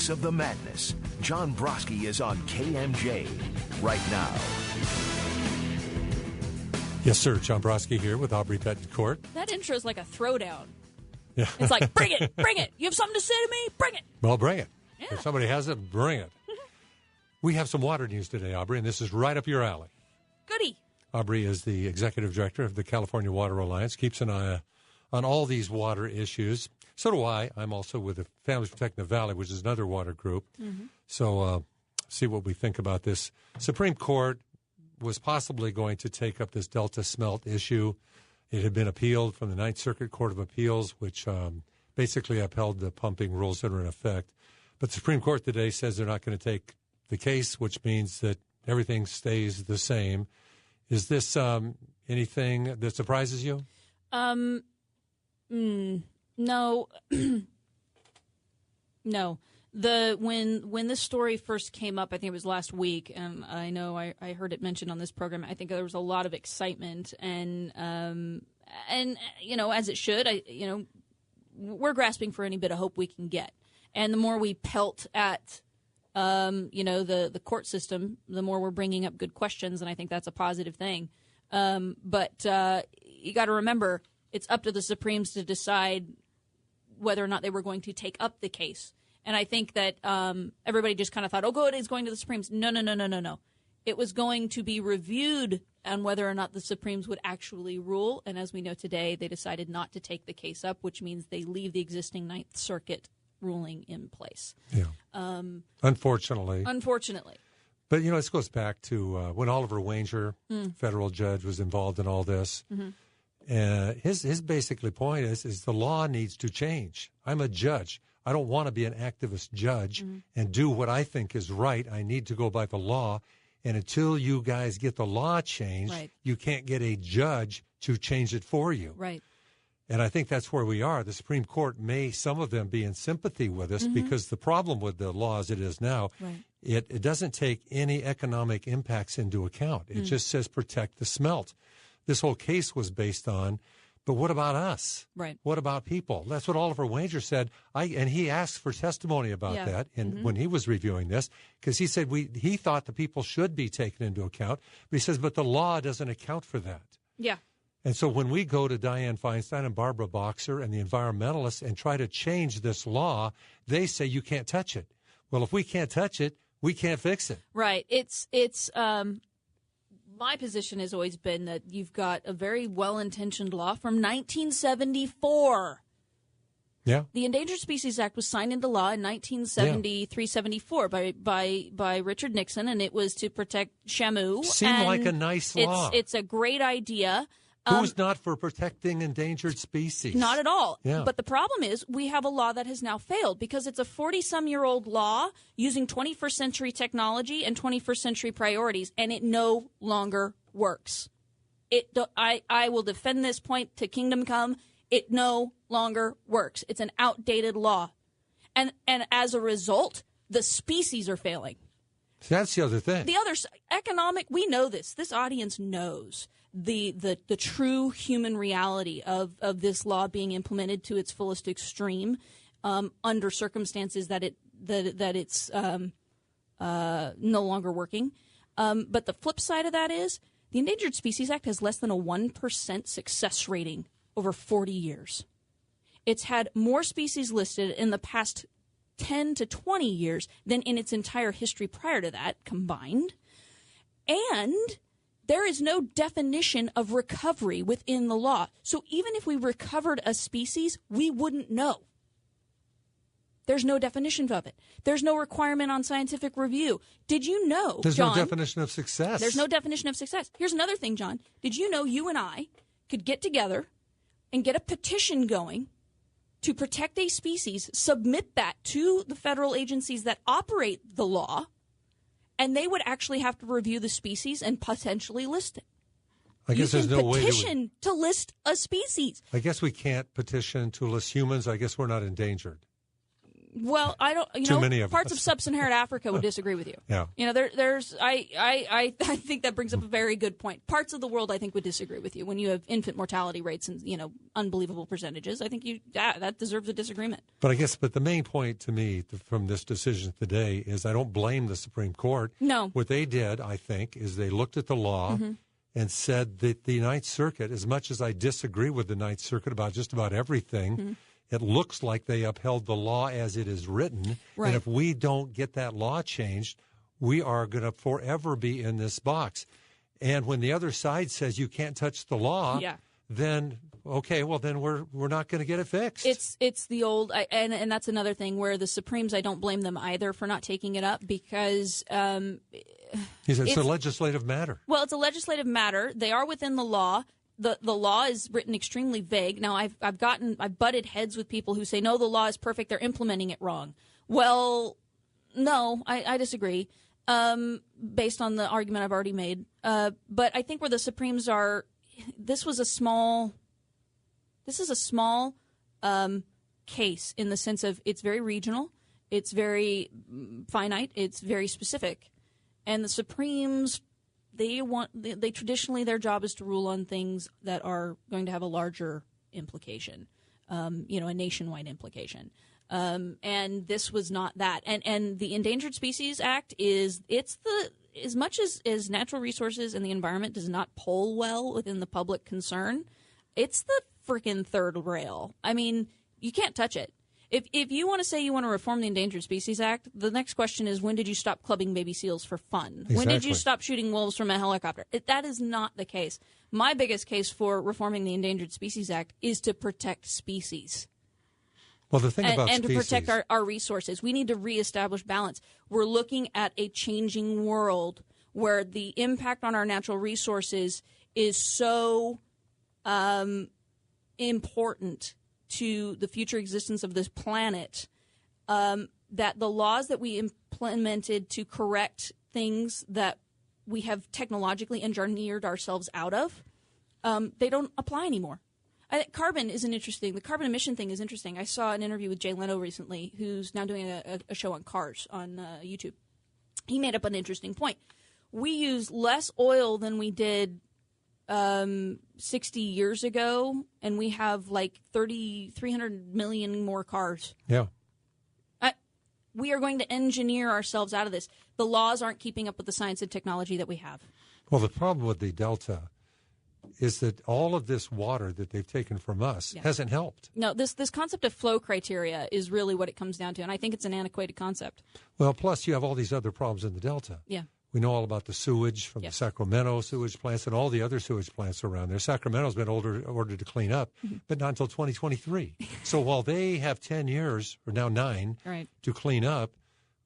mix of the madness. John Brodsky is on KMJ right now. Yes, sir. John Brodsky here with Aubrey Bettencourt. That intro is like a throwdown. Yeah. It's like, bring it, bring it. You have something to say to me? Bring it. Well, bring it. Yeah. If somebody has it, bring it. We have some water news today, Aubrey, and this is right up your alley. Goody. Aubrey is the executive director of the California Water Alliance, keeps an eye on all these water issues. So do I. I'm also with the Families Protecting the Valley, which is another water group. Mm-hmm. So see what we think about this. Supreme Court was possibly going to take up this Delta Smelt issue. It had been appealed from the Ninth Circuit Court of Appeals, which basically upheld the pumping rules that are in effect. But the Supreme Court today says they're not going to take the case, which means that everything stays the same. Is this anything that surprises you? No. No. When this story first came up, I think it was last week, and I know I heard it mentioned on this program. I think there was a lot of excitement, and you know, as it should. We're grasping for any bit of hope we can get, and the more we pelt at the court system, the more we're bringing up good questions, and I think that's a positive thing. But you got to remember, it's up to the Supremes to decide whether or not they were going to take up the case. And I think that everybody just kind of thought, oh, good, it's going to the Supremes. No. It was going to be reviewed on whether or not the Supremes would actually rule. And as we know today, they decided not to take the case up, which means they leave the existing Ninth Circuit ruling in place. Yeah. Unfortunately. But, this goes back to when Oliver Wanger, federal judge, was involved in all this. Mm-hmm. His basically point is the law needs to change. I'm a judge. I don't want to be an activist judge and do what I think is right. I need to go by the law. And until you guys get the law changed, you can't get a judge to change it for you. Right. And I think that's where we are. The Supreme Court may, some of them, be in sympathy with us because the problem with the law as it is now, it doesn't take any economic impacts into account. It just says protect the smelt. This whole case was based on, but what about us? Right. What about people? That's what Oliver Wanger said. And he asked for testimony about that when he was reviewing this, because he said he thought the people should be taken into account. But he says, but the law doesn't account for that. Yeah. And so when we go to Dianne Feinstein and Barbara Boxer and the environmentalists and try to change this law, they say you can't touch it. Well, if we can't touch it, we can't fix it. Right. It's my position has always been that you've got a very well-intentioned law from 1974. Yeah. The Endangered Species Act was signed into law in 1973-74 by Richard Nixon, and it was to protect Shamu. Seemed like a nice law. It's a great idea. Who's not for protecting endangered species? Not at all. Yeah. But the problem is we have a law that has now failed because it's a 40-some-year-old law using 21st century technology and 21st century priorities, and it no longer works. I will defend this point to kingdom come. It no longer works. It's an outdated law. And as a result, the species are failing. That's the other thing. The other economic, we know this. This audience knows the true human reality of this law being implemented to its fullest extreme under circumstances that it's no longer working. But the flip side of that is the Endangered Species Act has less than a 1% success rating over 40 years. It's had more species listed in the past 10 to 20 years than in its entire history prior to that combined. And there is no definition of recovery within the law. So even if we recovered a species, we wouldn't know. There's no definition of it. There's no requirement on scientific review. Did you know, There's John, no definition of success. There's no definition of success. Here's another thing, John. Did you know you and I could get together and get a petition going to protect a species, submit that to the federal agencies that operate the law, and they would actually have to review the species and potentially list it. I guess there's no way petition to list a species. I guess we can't petition to list humans. I guess we're not endangered. Well, I don't. Too many of parts us. of sub-Saharan Africa would disagree with you. Yeah. I think that brings up a very good point. Parts of the world, I think, would disagree with you when you have infant mortality rates and unbelievable percentages. I think that deserves a disagreement. But the main point to me from this decision today is I don't blame the Supreme Court. No. What they did, I think, is they looked at the law and said that the Ninth Circuit, as much as I disagree with the Ninth Circuit about just about everything. It looks like they upheld the law as it is written. Right. And if we don't get that law changed, we are going to forever be in this box. And when the other side says you can't touch the law, then, okay, well, then we're not going to get it fixed. It's the old, and that's another thing where the Supremes, I don't blame them either for not taking it up because he said it's a legislative matter. Well, it's a legislative matter. They are within the law. The law is written extremely vague. Now, I've butted heads with people who say, no, the law is perfect. They're implementing it wrong. Well, no, I disagree based on the argument I've already made. But I think where the Supremes are, this is a small case in the sense of it's very regional. It's very finite. It's very specific. And the Supremes, they traditionally, their job is to rule on things that are going to have a larger implication, a nationwide implication. And this was not that. And the Endangered Species Act as much as natural resources and the environment does not poll well within the public concern, it's the freaking third rail. I mean, you can't touch it. If you want to say you want to reform the Endangered Species Act, the next question is, when did you stop clubbing baby seals for fun? Exactly. When did you stop shooting wolves from a helicopter? That is not the case. My biggest case for reforming the Endangered Species Act is to protect species. Well, the thing about and species, to protect our resources. We need to reestablish balance. We're looking at a changing world where the impact on our natural resources is so important to the future existence of this planet, that the laws that we implemented to correct things that we have technologically engineered ourselves out of, they don't apply anymore. Carbon is the carbon emission thing is interesting. I saw an interview with Jay Leno recently, who's now doing a show on cars on YouTube. He made up an interesting point. We use less oil than we did 60 years ago, and we have like 300 million more cars. Yeah. We are going to engineer ourselves out of this. The laws aren't keeping up with the science and technology that we have. Well, the problem with the Delta is that all of this water that they've taken from us hasn't helped. No, this concept of flow criteria is really what it comes down to, and I think it's an antiquated concept. Well, plus you have all these other problems in the Delta. Yeah. We know all about the sewage from the Sacramento sewage plants and all the other sewage plants around there. Sacramento's been ordered to clean up, but not until 2023. So while they have 10 years, or now 9, to clean up,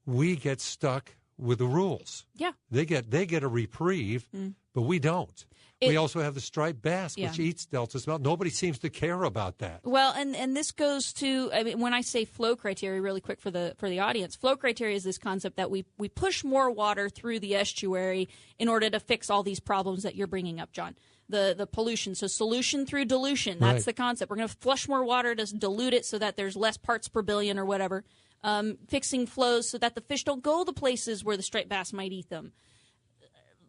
we get stuck with the rules. Yeah. They get a reprieve, but we don't. We also have the striped bass, which eats Delta Smelt. Nobody seems to care about that. Well, and this goes to, I mean, when I say flow criteria, really quick for the audience, flow criteria is this concept that we push more water through the estuary in order to fix all these problems that you're bringing up, John. The pollution. So solution through dilution. That's the concept. We're going to flush more water to dilute it so that there's less parts per billion or whatever. Fixing flows so that the fish don't go the places where the striped bass might eat them.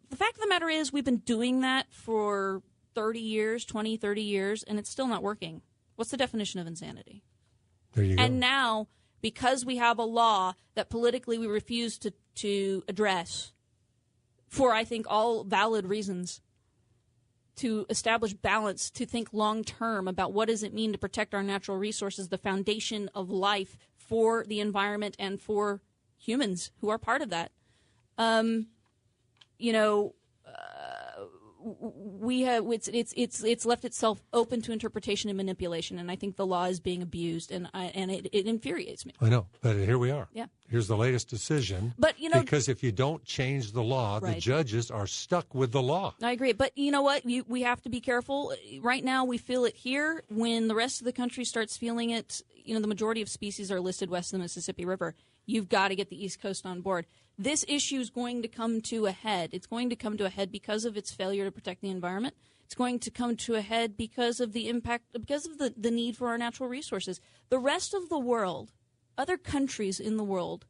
The fact of the matter is we've been doing that for 30 years, 20, 30 years, and it's still not working. What's the definition of insanity? There you go. And now, because we have a law that politically we refuse to address for, I think, all valid reasons, to establish balance, to think long-term about what does it mean to protect our natural resources, the foundation of life for the environment and for humans who are part of that. We have it's left itself open to interpretation and manipulation, and I think the law is being abused, and it infuriates me. I know, but here we are. Yeah. Here's the latest decision. But because if you don't change the law, the judges are stuck with the law. I agree, but you know what? We have to be careful. Right now, we feel it here. When the rest of the country starts feeling it, the majority of species are listed west of the Mississippi River. You've got to get the East Coast on board. This issue is going to come to a head. It's going to come to a head because of its failure to protect the environment. It's going to come to a head because of the impact, because of the need for our natural resources. The rest of the world other countries in the world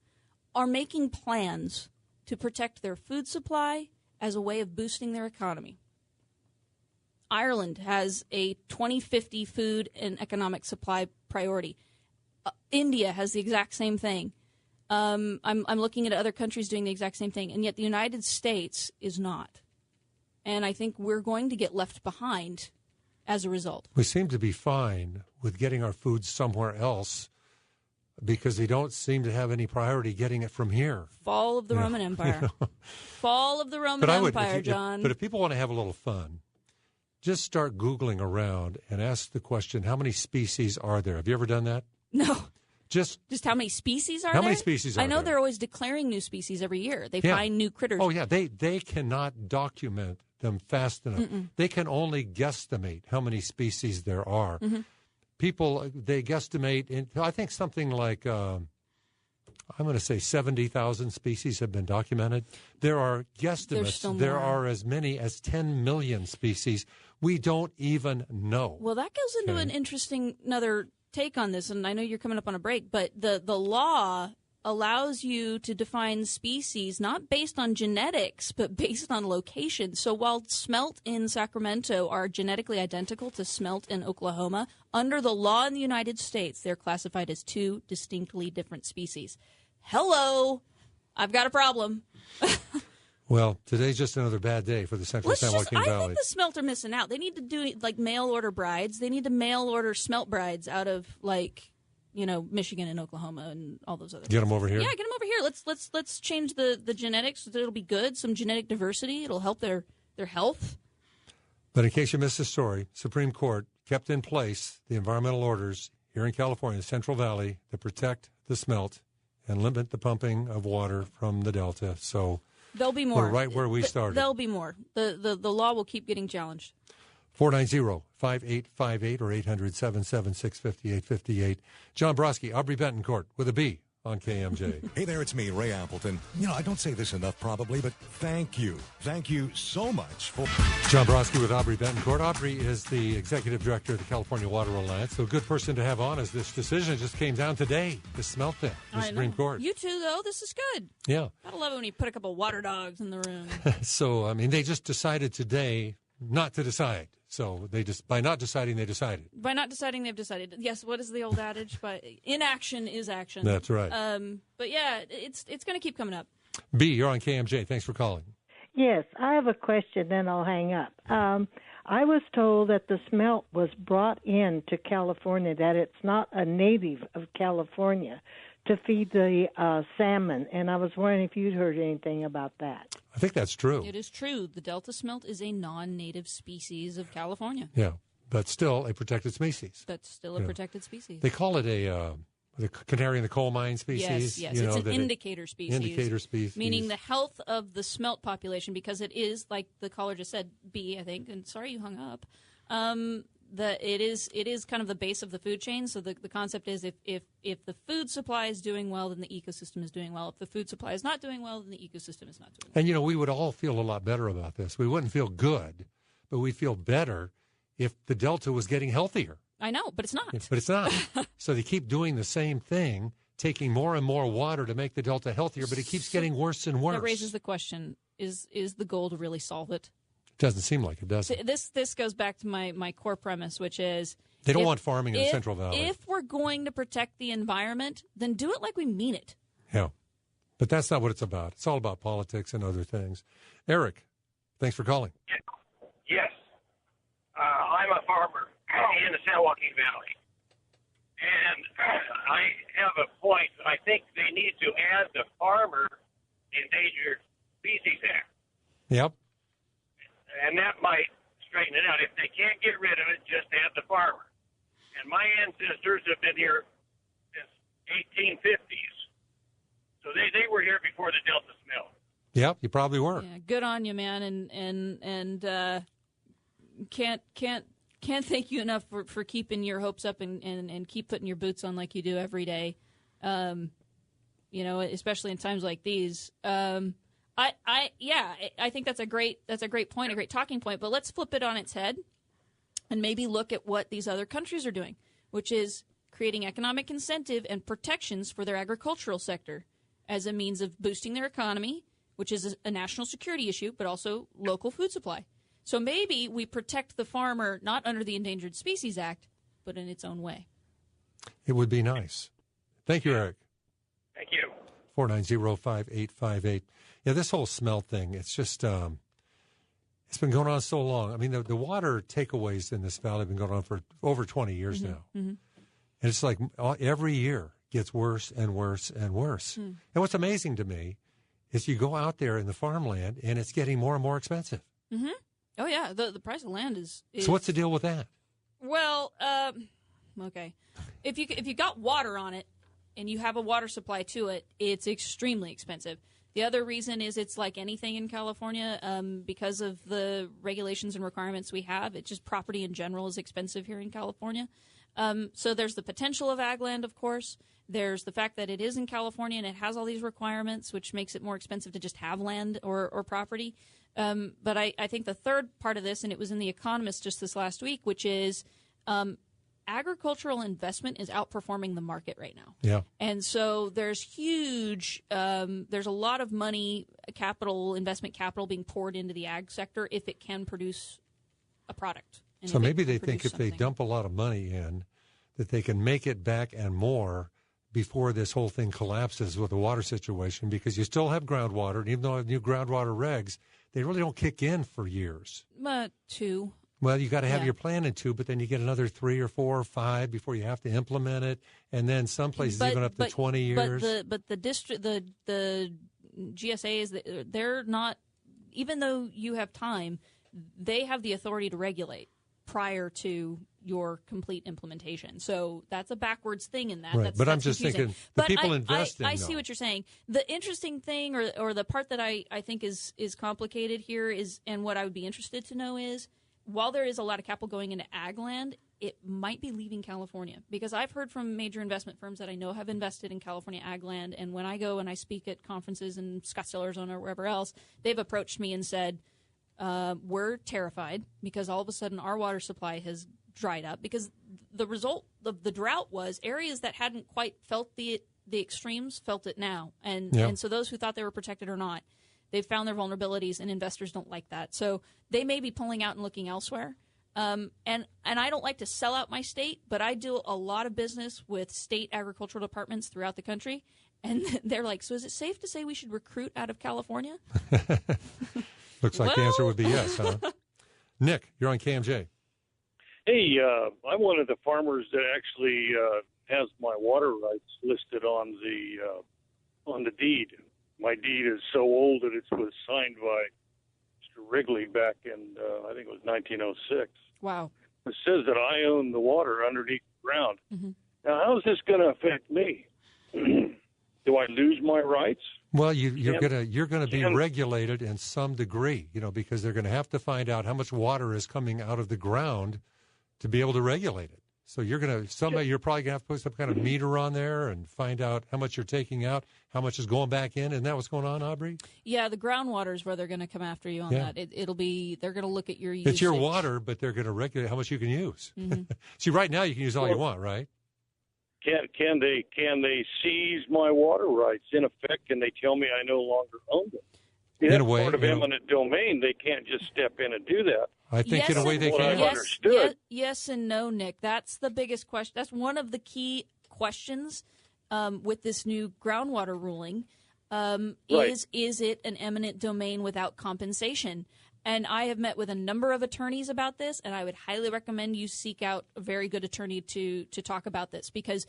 are making plans to protect their food supply as a way of boosting their economy. Ireland has a 2050 food and economic supply priority. India has the exact same thing. I'm looking at other countries doing the exact same thing, and yet the United States is not. And I think we're going to get left behind as a result. We seem to be fine with getting our food somewhere else because they don't seem to have any priority getting it from here. Fall of the Roman Empire. Fall of the Roman Empire, John. But if people want to have a little fun, just start Googling around and ask the question, how many species are there? Have you ever done that? No. Just how many species are there? How many species are there? I know they're always declaring new species every year. They find new critters. Oh, yeah. They cannot document them fast enough. They can only guesstimate how many species there are. People, they guesstimate, I think something like, I'm going to say 70,000 species have been documented. There are guesstimates. There are as many as 10 million species. We don't even know. Well, that goes into an interesting, another take on this, and I know you're coming up on a break, but the law allows you to define species not based on genetics, but based on location. So while smelt in Sacramento are genetically identical to smelt in Oklahoma, under the law in the United States, they're classified as two distinctly different species. Hello, I've got a problem. Well, today's just another bad day for the Central San Joaquin Valley. I think the smelt are missing out. They need to do like mail order brides. They need to mail order smelt brides out of Michigan and Oklahoma and all those other. Get them over here. Yeah, get them over here. Let's change the genetics. It'll be good. Some genetic diversity. It'll help their health. But in case you missed the story, Supreme Court kept in place the environmental orders here in California, Central Valley, to protect the smelt and limit the pumping of water from the Delta. So there'll be more. We're right where we started. There'll be more. The law will keep getting challenged. 490-5858 or 800-776-5858. John Brodsky, Aubrey Bettencourt with a B on KMJ. Hey there, it's me, Ray Appleton. I don't say this enough probably, but thank you. Thank you so much for... John Brodsky with Aubrey Bettencourt. Aubrey is the executive director of the California Water Alliance, so a good person to have on as this decision just came down today, the smelt thing, the Supreme Court. You too, though. This is good. Yeah. I love it when you put a couple water dogs in the room. So, they just decided today not to decide. So by not deciding, they decided. By not deciding, they've decided. Yes, what is the old adage? But inaction is action. That's right. But yeah, it's going to keep coming up. B, you're on KMJ. Thanks for calling. Yes, I have a question, then I'll hang up. I was told that the smelt was brought in to California, that it's not a native of California, to feed the salmon, and I was wondering if you'd heard anything about that. I think that's true. It is true. The Delta smelt is a non-native species of California. Yeah, but still a protected species. That's still a protected species. They call it the canary in the coal mine species. Yes. It's an indicator species. Indicator species. Meaning the health of the smelt population, because it is, like the caller just said, B, I think, and sorry you hung up, it is kind of the base of the food chain. So the concept is if the food supply is doing well, then the ecosystem is doing well. If the food supply is not doing well, then the ecosystem is not doing well. And, we would all feel a lot better about this. We wouldn't feel good, but we'd feel better if the Delta was getting healthier. I know, but it's not. But it's not. So they keep doing the same thing, taking more and more water to make the Delta healthier, but it keeps getting worse and worse. That raises the question, is the goal to really solve it? Doesn't seem like it, does it? This goes back to my core premise, which is they don't want farming in the Central Valley. If we're going to protect the environment, then do it like we mean it. Yeah, but that's not what it's about. It's all about politics and other things. Eric, thanks for calling. Yes, I'm a farmer in the San Joaquin Valley, and I have a point. I think they need to add the Farmer Endangered Species Act. Yep. And that might straighten it out. If they can't get rid of it, just add the farmer. And my ancestors have been here since 1850s. So they were here before the Delta smelt. Yep, you probably were. Yeah, good on you, man. And can't thank you enough for keeping your hopes up and keep putting your boots on like you do every day. Especially in times like these. I think that's a great point, a great talking point. But let's flip it on its head and maybe look at what these other countries are doing, which is creating economic incentive and protections for their agricultural sector as a means of boosting their economy, which is a national security issue, but also local food supply. So maybe we protect the farmer not under the Endangered Species Act, but in its own way. It would be nice. Thank you, Eric. Thank you. 490-5858. Yeah, this whole smelt thing, it's just, it's been going on so long. I mean, the water takeaways in this valley have been going on for over 20 years now. Mm-hmm. And it's like every year gets worse and worse and worse. And what's amazing to me is you go out there in the farmland and it's getting more and more expensive. Mm-hmm. Oh, yeah. The price of land is... So what's the deal with that? Well, okay. If you got water on it and you have a water supply to it, it's extremely expensive. The other reason is it's like anything in California, because of the regulations and requirements we have. It's just property in general is expensive here in California. So there's the potential of ag land, of course. There's the fact that it is in California and it has all these requirements, which makes it more expensive to just have land or property. But I think the third part of this, and it was in The Economist just this last week, which is agricultural investment is outperforming the market right now. Yeah. And so there's huge, there's a lot of money, investment capital being poured into the ag sector if it can produce a product. So maybe they think if they dump a lot of money in, that they can make it back and more before this whole thing collapses with the water situation, because you still have groundwater, and even though I have new groundwater regs, they really don't kick in for years. 2. Well, you got to have your plan in 2, but then you get another 3 or 4 or 5 before you have to implement it, and then some places even up to 20 years. But the GSAs, they're not. Even though you have time, they have the authority to regulate prior to your complete implementation. So that's a backwards thing in that. Right. But I'm just confusing. thinking the people investing. I see what you're saying. The interesting thing, or the part that I think is complicated here is, and what I would be interested to know is, while there is a lot of capital going into ag land, it might be leaving California, because I've heard from major investment firms that I know have invested in California ag land, and when I go and I speak at conferences in Scottsdale, Arizona, or wherever else, they've approached me and said, we're terrified because all of a sudden our water supply has dried up, because the result of the drought was areas that hadn't quite felt the extremes felt it now. And so those who thought they were protected or not, they've found their vulnerabilities, and investors don't like that. So they may be pulling out and looking elsewhere. And I don't like to sell out my state, but I do a lot of business with state agricultural departments throughout the country. And they're like, so is it safe to say we should recruit out of California? Looks like the answer would be yes, huh? Nick, you're on KMJ. Hey, I'm one of the farmers that actually has my water rights listed on the deed. My deed is so old that it was signed by Mr. Wrigley back in, I think it was 1906. Wow. It says that I own the water underneath the ground. Mm-hmm. Now, how is this going to affect me? Do I lose my rights? Well, you're gonna be regulated in some degree, because they're going to have to find out how much water is coming out of the ground to be able to regulate it. So you're probably gonna have to put some kind of meter on there and find out how much you're taking out, how much is going back in. Isn't that what's going on, Aubrey? Yeah, the groundwater is where they're going to come after you on that. They're going to look at your usage. It's your water, but they're going to regulate how much you can use. Mm-hmm. See, right now you can use all you want, right? Can they seize my water rights? In effect, can they tell me I no longer own them? See, that's part of eminent domain. They can't just step in and do that. I think in a way they can. Yes and no, Nick. That's the biggest question. That's one of the key questions with this new groundwater ruling. Is it an eminent domain without compensation? And I have met with a number of attorneys about this, and I would highly recommend you seek out a very good attorney to talk about this, because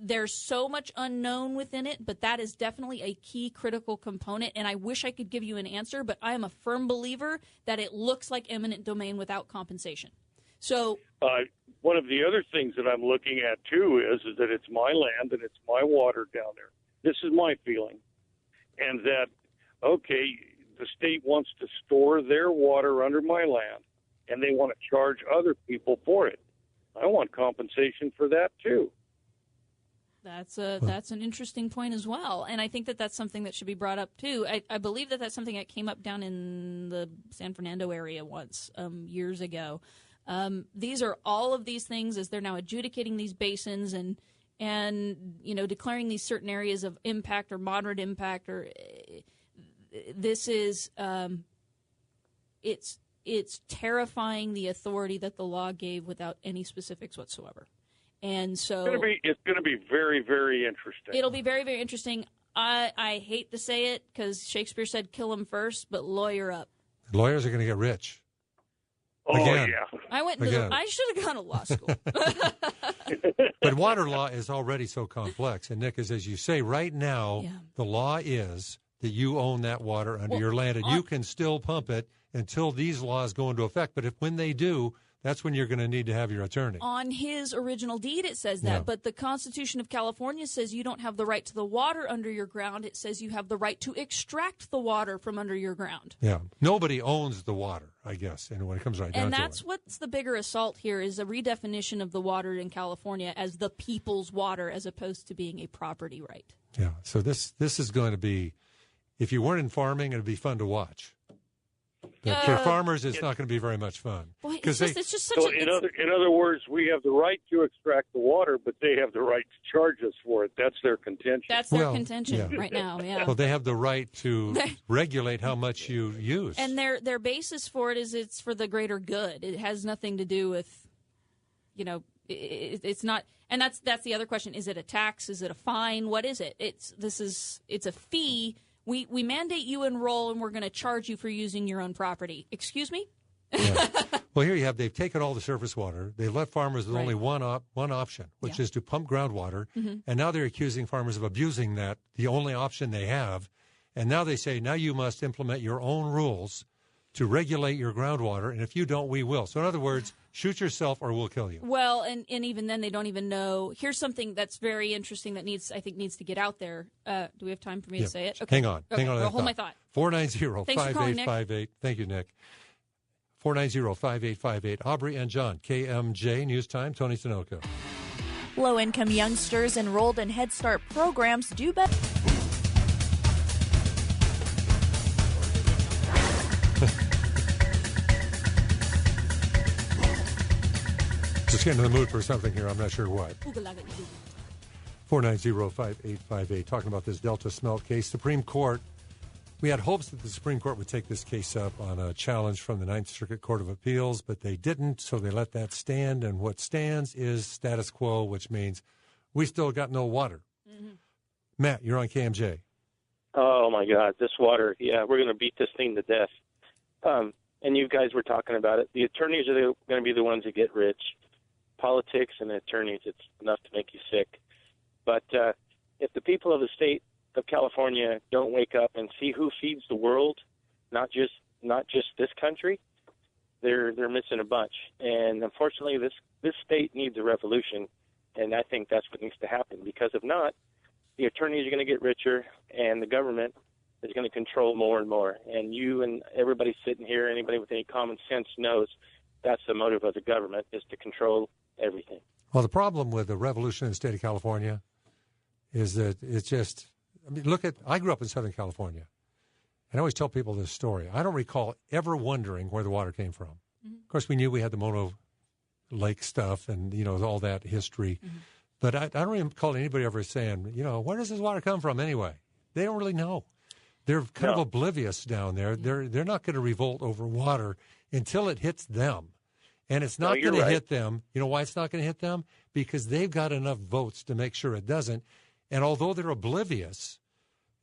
there's so much unknown within it, but that is definitely a key critical component. And I wish I could give you an answer, but I am a firm believer that it looks like eminent domain without compensation. So one of the other things that I'm looking at, too, is that it's my land and it's my water down there. This is my feeling. And that, the state wants to store their water under my land, and they want to charge other people for it. I want compensation for that, too. That's an interesting point as well, and I think that's something that should be brought up too. I believe that's something that came up down in the San Fernando area once years ago. These are all of these things as they're now adjudicating these basins and declaring these certain areas of impact or moderate impact. Or this is it's terrifying, the authority that the law gave without any specifics whatsoever. And so it's going to be very, very interesting. It'll be very, very interesting. I hate to say it because Shakespeare said kill him first, but lawyer up. Lawyers are going to get rich. Oh, Again. Yeah. I should have gone to law school. But water law is already so complex. And, Nick, as you say, right now, the law is that you own that water under your land, and you can still pump it until these laws go into effect. But when they do, that's when you're going to need to have your attorney. On his original deed, it says that. Yeah. But the Constitution of California says you don't have the right to the water under your ground. It says you have the right to extract the water from under your ground. Yeah. Nobody owns the water, I guess, and when it comes right down to it. And that's what's the bigger assault here is a redefinition of the water in California as the people's water as opposed to being a property right. Yeah. So this is going to be, if you weren't in farming, it would be fun to watch. But for farmers, it's not going to be very much fun. Boy, it's just such in other words, we have the right to extract the water, but they have the right to charge us for it. That's their contention. That's their contention right now, yeah. Well, they have the right to regulate how much you use. And their basis for it is it's for the greater good. It has nothing to do with, it's not. And that's the other question. Is it a tax? Is it a fine? What is it? It's a fee. We mandate you enroll, and we're going to charge you for using your own property. Excuse me? Yeah. Well, here you have, they've taken all the surface water. They've left farmers with only one option, which is to pump groundwater. Mm-hmm. And now they're accusing farmers of abusing that, the only option they have. And now they say, now you must implement your own rules to regulate your groundwater. And if you don't, we will. So in other words, shoot yourself or we'll kill you. Well, and even then they don't even know. Here's something that's very interesting that needs to get out there. Do we have time for me to say it? Okay. Hang on. I'll hold my thought. 490-5858. Thank you, Nick. 490-5858. Aubrey and John, KMJ News Time, Tony Sunoco. Low-income youngsters enrolled in Head Start programs do better. Just getting in the mood for something here. I'm not sure what. 490-5858. Talking about this Delta Smelt Case. Supreme Court. We had hopes that the Supreme Court would take this case up on a challenge from the Ninth Circuit Court of Appeals, but they didn't, so they let that stand. And what stands is status quo, which means we still got no water. Mm-hmm. Matt, you're on KMJ. Oh, my God, this water. Yeah, we're going to beat this thing to death. And you guys were talking about it. The attorneys are going to be the ones that get rich. Politics and attorneys, it's enough to make you sick. But if the people of the state of California don't wake up and see who feeds the world, not just this country, they're missing a bunch. And unfortunately, this state needs a revolution, and I think that's what needs to happen. Because if not, the attorneys are going to get richer, and the government is going to control more and more. And you and everybody sitting here, anybody with any common sense knows that's the motive of the government, is to control everything. Well, the problem with the revolution in the state of California is that it's just, I grew up in Southern California, and I always tell people this story. I don't recall ever wondering where the water came from. Mm-hmm. Of course, we knew we had the Mono Lake stuff and, all that history. Mm-hmm. But I don't recall anybody ever saying, where does this water come from anyway? They don't really know. They're kind of oblivious down there. They're not going to revolt over water until it hits them. And it's not going to hit them. You know why it's not going to hit them? Because they've got enough votes to make sure it doesn't. And although they're oblivious,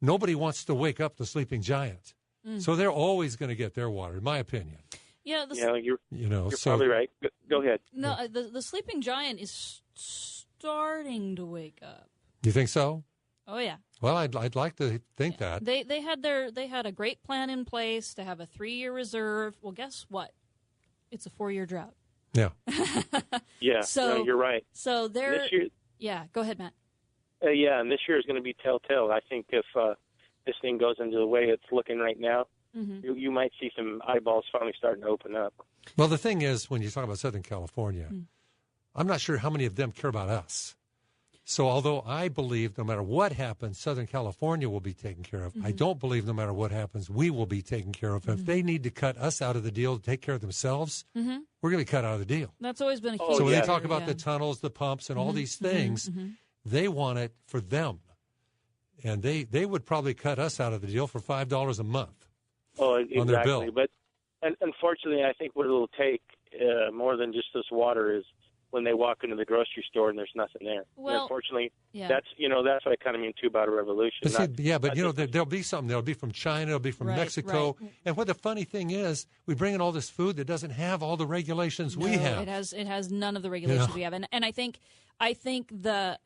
nobody wants to wake up the sleeping giant. Mm. So they're always going to get their water, in my opinion. Yeah, you're probably right. Go ahead. No, the sleeping giant is starting to wake up. You think so? Oh yeah. Well, I'd like to think that they had a great plan in place to have a 3-year reserve. Well, guess what? It's a 4-year drought. Yeah. Yeah. So you're right. So they're. Yeah. Go ahead, Matt. And this year is going to be telltale. I think if this thing goes into the way it's looking right now, mm-hmm. you might see some eyeballs finally starting to open up. Well, the thing is, when you talk about Southern California, I'm not sure how many of them care about us. So although I believe no matter what happens, Southern California will be taken care of, I don't believe no matter what happens, we will be taken care of. If they need to cut us out of the deal to take care of themselves, we're going to be cut out of the deal. That's always been a huge So when area, they talk about the tunnels, the pumps, and all these things, they want it for them. And they would probably cut us out of the deal for $5 a month on their bill. But unfortunately, I think what it'll take more than just this water is when they walk into the grocery store and there's nothing there. Well, and unfortunately, yeah. that's what I kind of mean too about a revolution. But there'll be something. There'll be from China. There'll be from Mexico. Right. And what the funny thing is, we bring in all this food that doesn't have all the regulations we have. It has none of the regulations we have. And I think the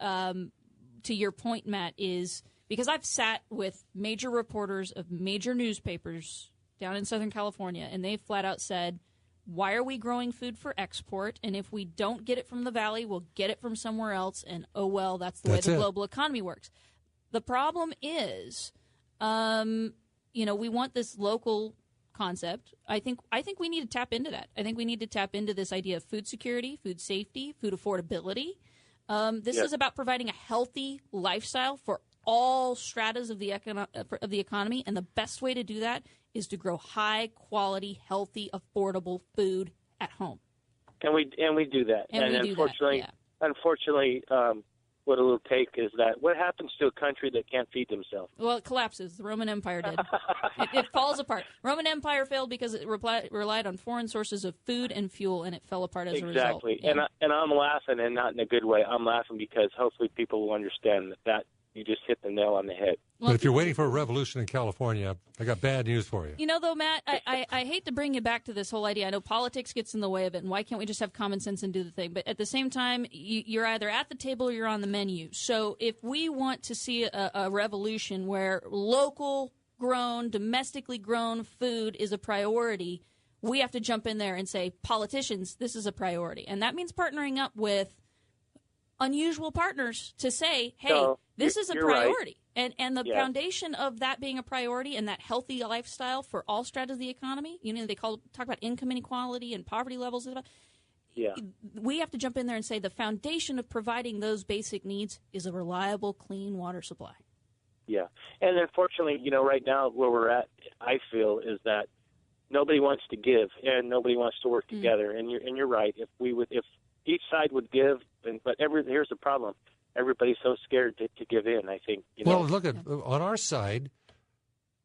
to your point, Matt, is because I've sat with major reporters of major newspapers down in Southern California, and they've flat out said, why are we growing food for export? And if we don't get it from the valley, we'll get it from somewhere else. And, oh, well, that's the way the global economy works. The problem is, we want this local concept. I think we need to tap into that. I think we need to tap into this idea of food security, food safety, food affordability. This is about providing a healthy lifestyle for all stratas of the economy. And the best way to do that is to grow high quality, healthy, affordable food at home. And we do that. And unfortunately, what it'll take is that what happens to a country that can't feed themselves? Well, it collapses. The Roman Empire did. It falls apart. Roman Empire failed because it relied on foreign sources of food and fuel, and it fell apart as a result. Exactly. Yeah. And I'm laughing, and not in a good way. I'm laughing because hopefully people will understand that you just hit the nail on the head. But if you're waiting for a revolution in California, I got bad news for you. Though, Matt, I hate to bring you back to this whole idea. I know politics gets in the way of it, and why can't we just have common sense and do the thing? But at the same time, you're either at the table or you're on the menu. So if we want to see a revolution where local grown, domestically grown food is a priority, we have to jump in there and say, politicians, this is a priority. And that means partnering up with unusual partners to say, hey, this is a priority. Right. And the foundation of that being a priority and that healthy lifestyle for all stratas of the economy, they talk about income inequality and poverty levels. Yeah. We have to jump in there and say the foundation of providing those basic needs is a reliable, clean water supply. Yeah. And unfortunately, right now where we're at, I feel, is that nobody wants to give and nobody wants to work together. And you're right. If each side would give, but here's the problem. Everybody's so scared to give in, I think. Well, look on our side,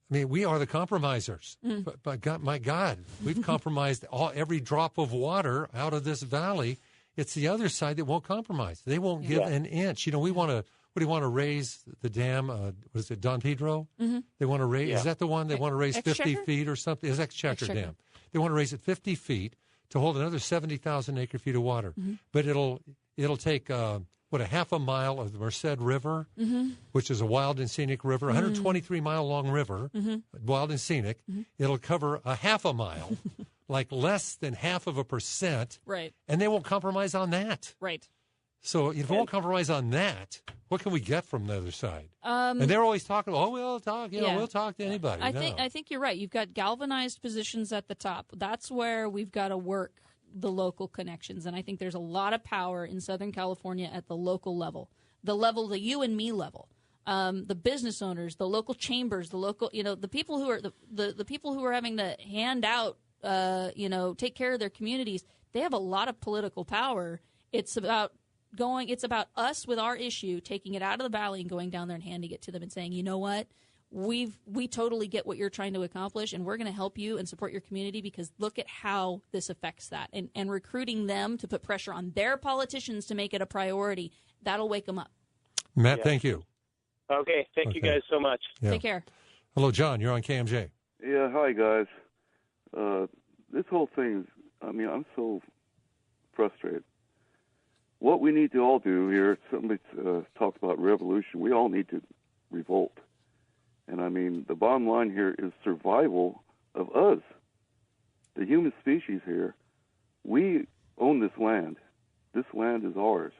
I mean, we are the compromisers. But my God, we've compromised every drop of water out of this valley. It's the other side that won't compromise. They won't give an inch. We want to. What do you want to raise the dam? What is it, Don Pedro? They want to raise. Is that the one they want to raise 50 feet or something? Is Exchequer Dam? They want to raise it 50 feet to hold another 70,000 acre feet of water. But it'll take a half a mile of the Merced River, which is a wild and scenic river, 123-mile long river, wild and scenic. It'll cover a half a mile, like less than 0.5%. Right. And they won't compromise on that. Right. So if we won't compromise on that, what can we get from the other side? And they're always talking, we'll talk, we'll talk to anybody. I think you're right. You've got galvanized positions at the top. That's where we've got to work the local connections. And I think there's a lot of power in Southern California at the local level, the you and me level, the business owners, the local chambers, the local, the people who are the people who are having to hand out, take care of their communities. They have a lot of political power. It's about us with our issue, taking it out of the valley and going down there and handing it to them and saying, you know what? We totally get what you're trying to accomplish, and we're going to help you and support your community because look at how this affects that. And recruiting them to put pressure on their politicians to make it a priority, that'll wake them up. Matt, thank you. Okay, thank you guys so much. Yeah. Take care. Hello, John. You're on KMJ. Yeah, hi, guys. This whole thing, I'm so frustrated. What we need to all do here, somebody talked about revolution, we all need to revolt. And the bottom line here is survival of us, the human species here. We own this land. This land is ours.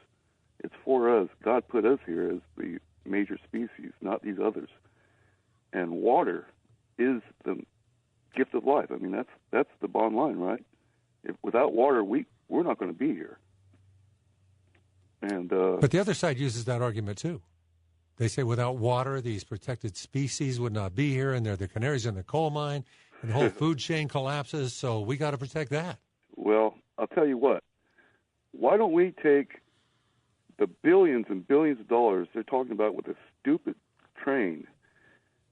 It's for us. God put us here as the major species, not these others. And water is the gift of life. That's the bottom line, right? Without water, we're not going to be here. And but the other side uses that argument too. They say without water, these protected species would not be here, and they're the canaries in the coal mine, and the whole food chain collapses, so we got to protect that. Well, I'll tell you what. Why don't we take the billions and billions of dollars they're talking about with a stupid train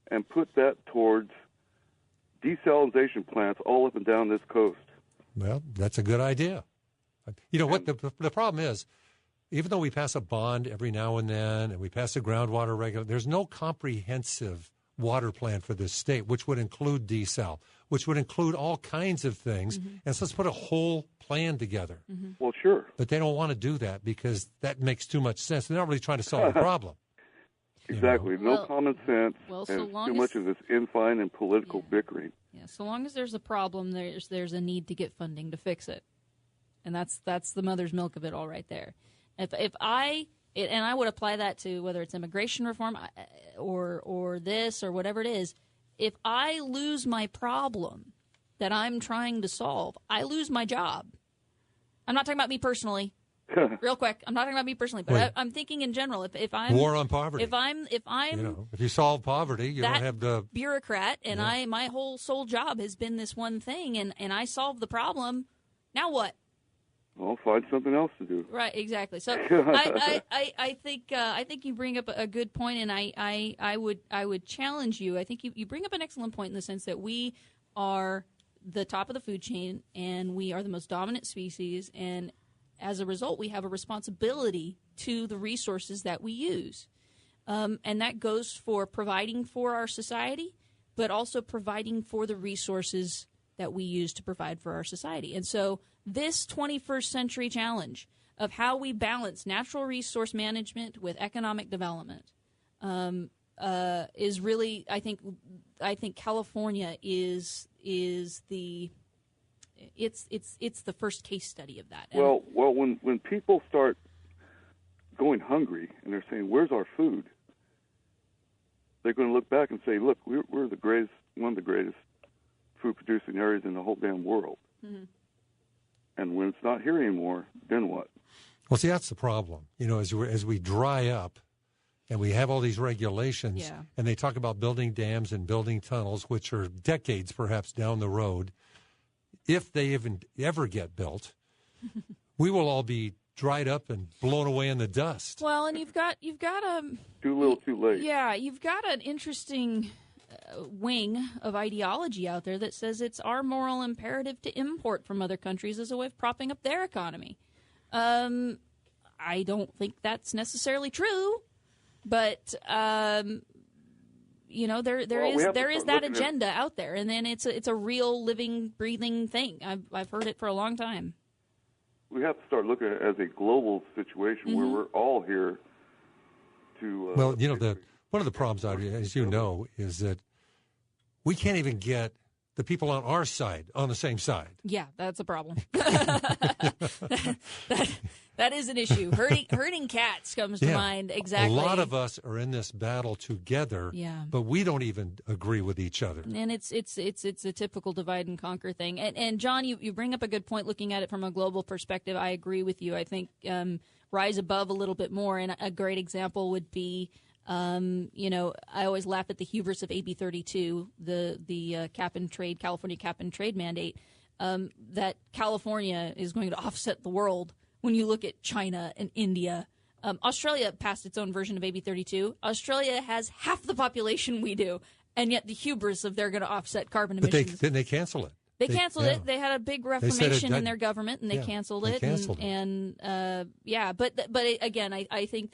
and put that towards desalination plants all up and down this coast? Well, that's a good idea. You know what the problem is? Even though we pass a bond every now and then, and we pass a groundwater regulator, there's no comprehensive water plan for this state, which would include desal, which would include all kinds of things. Mm-hmm. And so let's put a whole plan together. Mm-hmm. Well, sure. But they don't want to do that because that makes too much sense. They're not really trying to solve the problem. Exactly. You know? No common sense, and too much of this infighting and political bickering. Yeah, so long as there's a problem, there's a need to get funding to fix it. And that's the mother's milk of it all right there. If I would apply that to whether it's immigration reform or this or whatever it is, if I lose my problem that I'm trying to solve, I lose my job. I'm not talking about me personally. Real quick, I'm not talking about me personally, but I'm thinking in general. If I'm war on poverty, if you solve poverty, you don't have the bureaucrat, and my whole sole job has been this one thing, and I solve the problem. Now what? Well, find something else to do. Right, exactly. So I think you bring up a good point, and I would challenge you. I think you bring up an excellent point in the sense that we are the top of the food chain, and we are the most dominant species, and as a result, we have a responsibility to the resources that we use, and that goes for providing for our society, but also providing for the resources that we use to provide for our society. And so this 21st century challenge of how we balance natural resource management with economic development is really, I think California is the first case study of that. Well, when people start going hungry and they're saying, "Where's our food?" they're going to look back and say, "Look, we're the greatest, one of the greatest food-producing areas in the whole damn world." Mm-hmm. And when it's not here anymore, then what? Well, see, that's the problem. You know, as we dry up and we have all these regulations, and they talk about building dams and building tunnels, which are decades perhaps down the road, if they even ever get built, we will all be dried up and blown away in the dust. Well, and you've got too little, too late. Yeah, you've got an interesting wing of ideology out there that says it's our moral imperative to import from other countries as a way of propping up their economy. I don't think that's necessarily true, but you know, there is that agenda out there, and then it's a real living, breathing thing. I've heard it for a long time. We have to start looking at it as a global situation where we're all here to. Well, you know, one of the problems, Audrey, as you know, is that we can't even get the people on our side on the same side. Yeah, that's a problem. That is an issue. Herding cats comes to mind. Exactly. A lot of us are in this battle together, but we don't even agree with each other. And it's a typical divide and conquer thing. And John, you bring up a good point looking at it from a global perspective. I agree with you. I think rise above a little bit more. And a great example would be, you know, I always laugh at the hubris of AB 32, the cap and trade, California cap and trade mandate, that California is going to offset the world. When you look at China and India, Australia passed its own version of AB 32. Australia has half the population we do, and yet the hubris of they're going to offset carbon emissions. But didn't they cancel it? They canceled it. They had a big reformation in their government, and they canceled it. But again, I think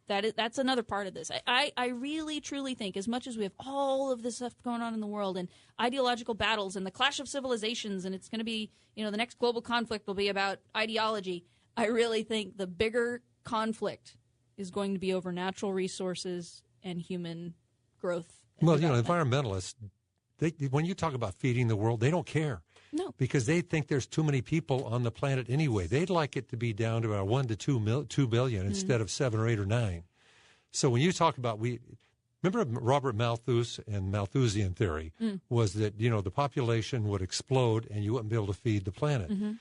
that's another part of this. I really, truly think, as much as we have all of this stuff going on in the world and ideological battles and the clash of civilizations, and it's going to be, you know, the next global conflict will be about ideology, I really think the bigger conflict is going to be over natural resources and human growth. Well, you know, environmentalists, when you talk about feeding the world, they don't care. No. Because they think there's too many people on the planet anyway. They'd like it to be down to about 1 to 2 billion instead of 7 or 8 or 9. So when you talk about, remember Robert Malthus and Malthusian theory was that, you know, the population would explode and you wouldn't be able to feed the planet. Mm-hmm.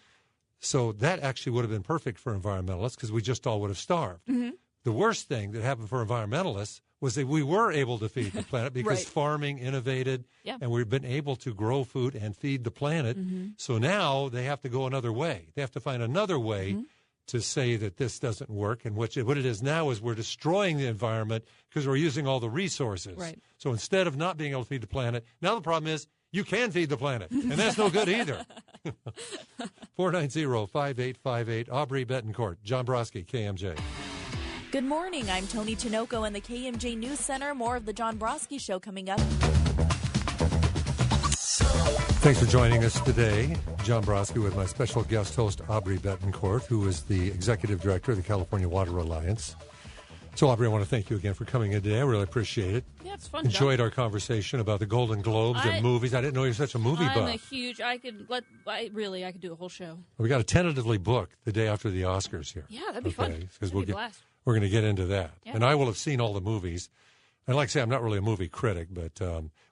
So that actually would have been perfect for environmentalists because we just all would have starved. Mm-hmm. The worst thing that happened for environmentalists was that we were able to feed the planet because Right. farming innovated, and we've been able to grow food and feed the planet. Mm-hmm. So now they have to go another way. They have to find another way to say that this doesn't work. And what it is now is we're destroying the environment because we're using all the resources. Right. So instead of not being able to feed the planet, now the problem is you can feed the planet, and that's no good either. 490-5858, Aubrey, Bettencourt, John Brodsky, KMJ. Good morning. I'm Tony Tinoco in the KMJ News Center. More of the John Brodsky Show coming up. Thanks for joining us today. John Brodsky with my special guest host, Aubrey Bettencourt, who is the Executive Director of the California Water Alliance. So, Aubrey, I want to thank you again for coming in today. I really appreciate it. Yeah, it's fun. Enjoyed our conversation about the Golden Globes and movies. I didn't know you were such a movie buff. I'm a huge. I could do a whole show. We got to tentatively book the day after the Oscars here. Yeah, that'd be fun. Because That'd be a blast. we're going to get into that. Yeah. And I will have seen all the movies. And like I say, I'm not really a movie critic, but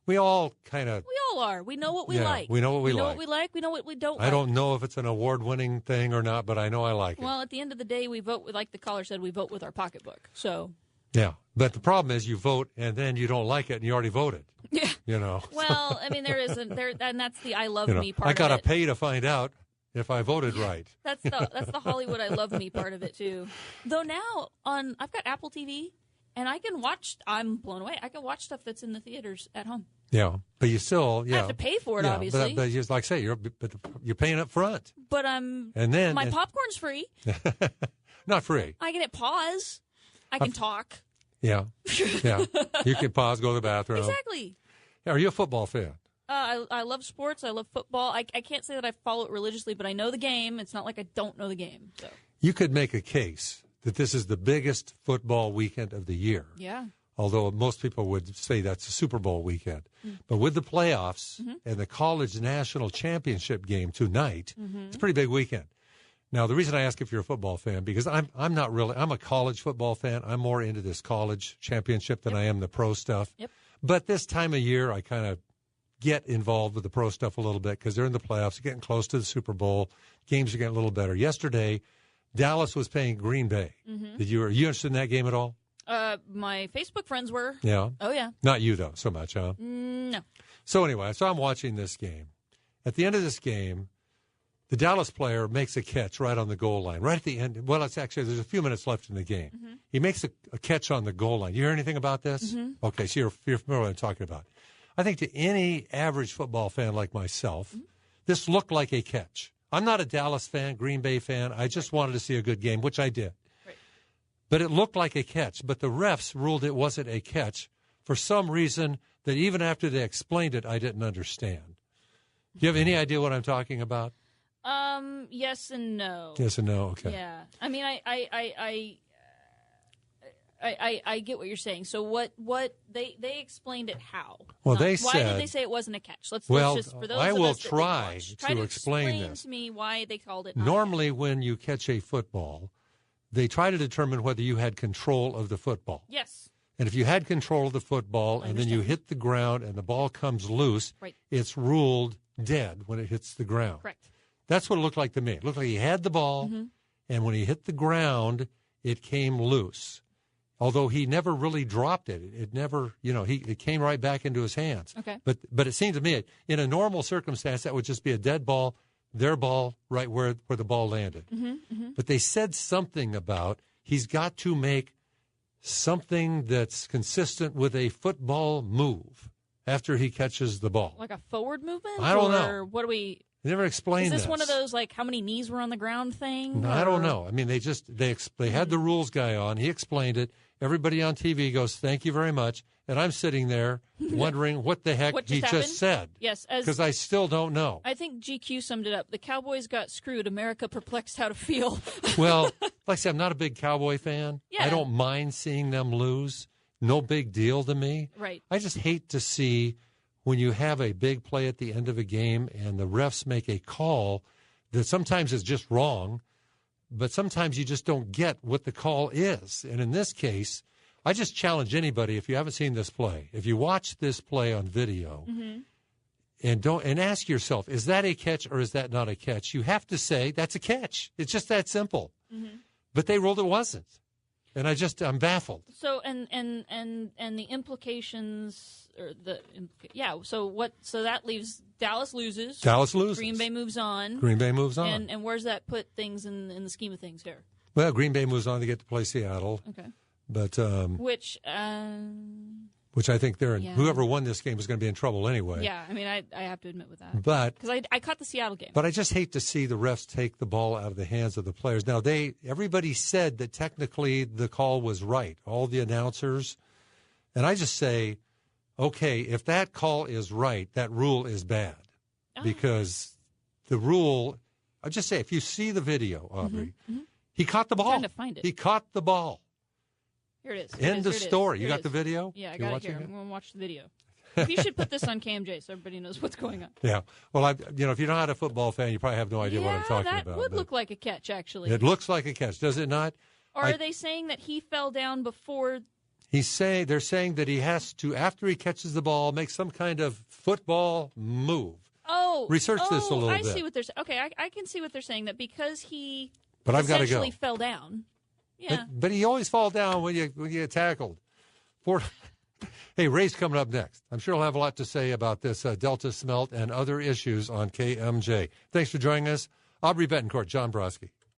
we all kind of... We all are. We know what we like. We know what we like. We know what we like. We know what we don't like. I don't know if it's an award-winning thing or not, but I know I like it. Well, at the end of the day, we vote, like the caller said, we vote with our pocketbook. So... Yeah, but the problem is you vote and then you don't like it and you already voted. Yeah. You know. Well, I mean, and that's the I love me part I gotta of it. pay to find out if I voted right. That's the Hollywood I love me part of it too. Though now I've got Apple TV and I can watch. I'm blown away. I can watch stuff that's in the theaters at home. Yeah, but you still I have to pay for it, obviously. But just like I say, you're paying up front. But and then my popcorn's free. Not free. I can hit pause. I can talk. Yeah, yeah. You can pause, go to the bathroom. Exactly. Are you a football fan? I love sports. I love football. I can't say that I follow it religiously, but I know the game. It's not like I don't know the game. So. You could make a case that this is the biggest football weekend of the year. Yeah. Although most people would say that's a Super Bowl weekend. But with the playoffs and the college national championship game tonight, it's a pretty big weekend. Now, the reason I ask if you're a football fan, because I'm not really, I'm a college football fan. I'm more into this college championship than I am the pro stuff. Yep. But this time of year, I kind of get involved with the pro stuff a little bit because they're in the playoffs, getting close to the Super Bowl. Games are getting a little better. Yesterday, Dallas was playing Green Bay. Are you interested in that game at all? My Facebook friends were. Yeah. Oh, yeah. Not you, though, so much, huh? No. So anyway, I'm watching this game. At the end of this game, the Dallas player makes a catch right on the goal line, right at the end. Well, it's actually, there's a few minutes left in the game. He makes a catch on the goal line. You hear anything about this? Okay, so you're familiar with what I'm talking about. I think to any average football fan like myself, this looked like a catch. I'm not a Dallas fan, Green Bay fan. I just wanted to see a good game, which I did. Right. But it looked like a catch. But the refs ruled it wasn't a catch for some reason that even after they explained it, I didn't understand. Do you have any idea what I'm talking about? Yes and no. Yes and no. Okay. Yeah. I mean, I get what you're saying. So what they explained it how? Well, why said. did they say it wasn't a catch? Let's just for those I of will us that try to explain this. To me why they called it. Normally, when you catch a football, they try to determine whether you had control of the football. Yes. And if you had control of the football and then you hit the ground and the ball comes loose, it's ruled dead when it hits the ground. Correct. That's what it looked like to me. It looked like he had the ball, and when he hit the ground, it came loose. Although he never really dropped it. It never, it came right back into his hands. Okay. But it seemed to me, in a normal circumstance, that would just be a dead ball, their ball, right where the ball landed. But they said something about he's got to make something that's consistent with a football move after he catches the ball. Like a forward movement? I don't know. Or what do we... They never explained this. Is this one of those, like, how many knees were on the ground thing? I don't know. I mean, they had the rules guy on. He explained it. Everybody on TV goes, thank you very much. And I'm sitting there wondering what the heck he just said. Yes. Because I still don't know. I think GQ summed it up. The Cowboys got screwed. America perplexed how to feel. Well, like I said, I'm not a big Cowboy fan. Yeah. I don't mind seeing them lose. No big deal to me. Right. I just hate to see when you have a big play at the end of a game and the refs make a call that sometimes is just wrong, but sometimes you just don't get what the call is. And in this case, I just challenge anybody, if you haven't seen this play, if you watch this play on video, And ask yourself, is that a catch or is that not a catch? You have to say that's a catch. It's just that simple. Mm-hmm. But they ruled it wasn't. And I'm baffled. So and the implications so that leaves Dallas loses. Green Bay moves on. And where's that put things in the scheme of things here? Well, Green Bay moves on to get to play Seattle. Okay. But which I think whoever won this game is going to be in trouble anyway. Yeah, I mean, I have to admit with that. But because I caught the Seattle game. But I just hate to see the refs take the ball out of the hands of the players. Now, everybody said that technically the call was right, all the announcers. And I just say, okay, if that call is right, that rule is bad. Because the rule, I just say, if you see the video, Aubrey, he caught the ball. I'm trying to find it. He caught the ball. Here it is. End of story. You got the video? Yeah, I got it here. I'm going to watch the video. You should put this on KMJ so everybody knows what's going on. Yeah. Well, if you're not a football fan, you probably have no idea what I'm talking about. That would look like a catch, actually. It looks like a catch, does it not? Or are they saying that he fell down before? They're saying that he has to, after he catches the ball, make some kind of football move. Research this a little bit. I see what they're saying. Okay, I can see what they're saying, that because he essentially fell down. Yeah. But you always fall down when you get tackled. Hey, Ray's coming up next. I'm sure he'll have a lot to say about this Delta Smelt and other issues on KMJ. Thanks for joining us. Aubrey Bettencourt, John Brodsky.